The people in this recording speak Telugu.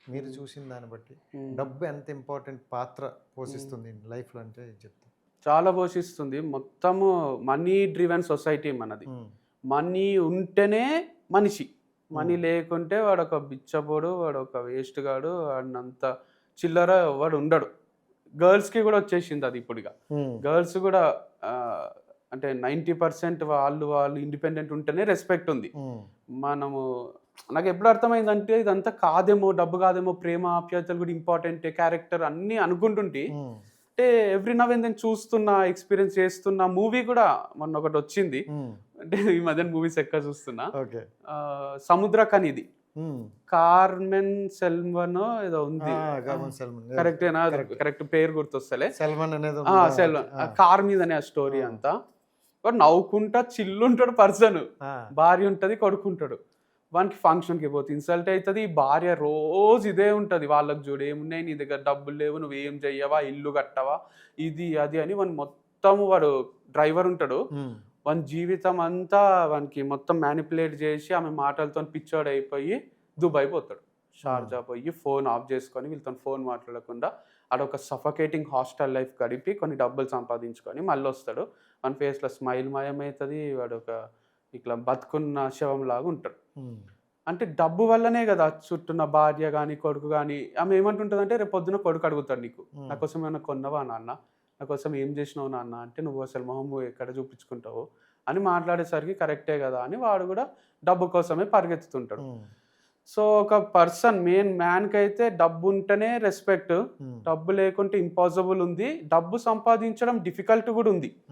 మీరు చూసిన దాన్ని బట్టి డబ్బు ఎంత ఇంపార్టెంట్ పాత్ర పోషిస్తుంది లైఫ్లో అంటే చెప్తాను. చాలా పోషిస్తుంది. మొత్తము మనీ డ్రివెన్ సొసైటీ మనది. మనీ ఉంటేనే మనిషి. మనీ లేకుంటే వాడొక బిచ్చపోడు, వాడొక వేస్ట్ గాడు, వాడినంత చిల్లర వాడు ఉండడు. గర్ల్స్‌కి కూడా వచ్చేసింది అది ఇప్పుడు ఇగ. గర్ల్స్ కూడా అంటే 90% వాళ్ళు ఇండిపెండెంట్ ఉంటేనే రెస్పెక్ట్ ఉంది. మనము నాకెప్పుడు అర్థమైందంటే ఇదంతా కాదేమో, డబ్బు కాదేమో, ప్రేమ, ఆప్యాయతలు కూడా ఇంపార్టెంటే, క్యారెక్టర్ అన్నీ అనుకుంటుంటే అంటే ఎవ్రీ నవ్ అండ్ దెన్ చూస్తున్నా, ఎక్స్‌పీరియన్స్ చేస్తున్నా. మూవీ కూడా మొన్న ఒకటొచ్చింది. అంటే ఈ మధ్యన మూవీస్ ఎక్కువ చూస్తున్నా. సముద్రఖనిది. కార్మెన్ సెల్వనో ఏదో ఉంది. కరెక్టేనా? కరెక్ట్ పేరు గుర్తొస్తలే. సెల్వన్ అనేది సెల్వన్. కార్ మీదనే ఆ స్టోరీ అంతా. వాడు నవ్వుకుంటా చిల్లుంటాడు పర్సన్. భార్య ఉంటది, కొడుకుంటాడు. వానికి ఫంక్షన్‌కి పోతే ఇన్సల్ట్ అవుతుంది. భార్య రోజు ఇదే ఉంటుంది. వాళ్ళకి చూడు ఏమున్నాయి, నీ దగ్గర డబ్బులు లేవు, నువ్వేం చెయ్యవా, ఇల్లు కట్టవా, ఇది అది అని వాడు డ్రైవర్ ఉంటాడు. వాని జీవితం అంతా వానికి మొత్తం మ్యానిపులేట్ చేసి ఆమె మాటలతో పిచ్చోడు అయిపోయి దుబాయ్ పోతాడు. షార్జా పోయి ఫోన్ ఆఫ్ చేసుకొని వీళ్ళతో ఫోన్ మాట్లాడకుండా ఆడొక సఫకేటింగ్ హాస్టల్ లైఫ్ గడిపి కొన్ని డబ్బులు సంపాదించుకొని మళ్ళీ వస్తాడు. మన ఫేస్లో స్మైల్ మాయమవుతుంది. వాడు ఒక ఇట్లా బతుకున్న శవం లాగా ఉంటాడు. అంటే డబ్బు వల్లనే కదా చుట్టూన్న భార్య కానీ కొడుకు కానీ ఆమె ఏమంటుంటుందంటే రేపు పొద్దున కొడుకు అడుగుతాడు, నీకు నా కోసం ఏమైనా కొన్నవా నాన్న, నా కోసం ఏం చేసినావు నాన్న అంటే, నువ్వు అసలు మొహం ఎక్కడ చూపించుకుంటావు అని మాట్లాడేసరికి కరెక్టే కదా అని వాడు కూడా డబ్బు కోసమే పరిగెత్తుతుంటాడు. సో ఒక పర్సన్ మ్యాన్కి అయితే డబ్బు ఉంటేనే రెస్పెక్ట్, డబ్బు లేకుంటే ఇంపాసిబుల్ ఉంది. డబ్బు సంపాదించడం డిఫికల్ట్ కూడా ఉంది.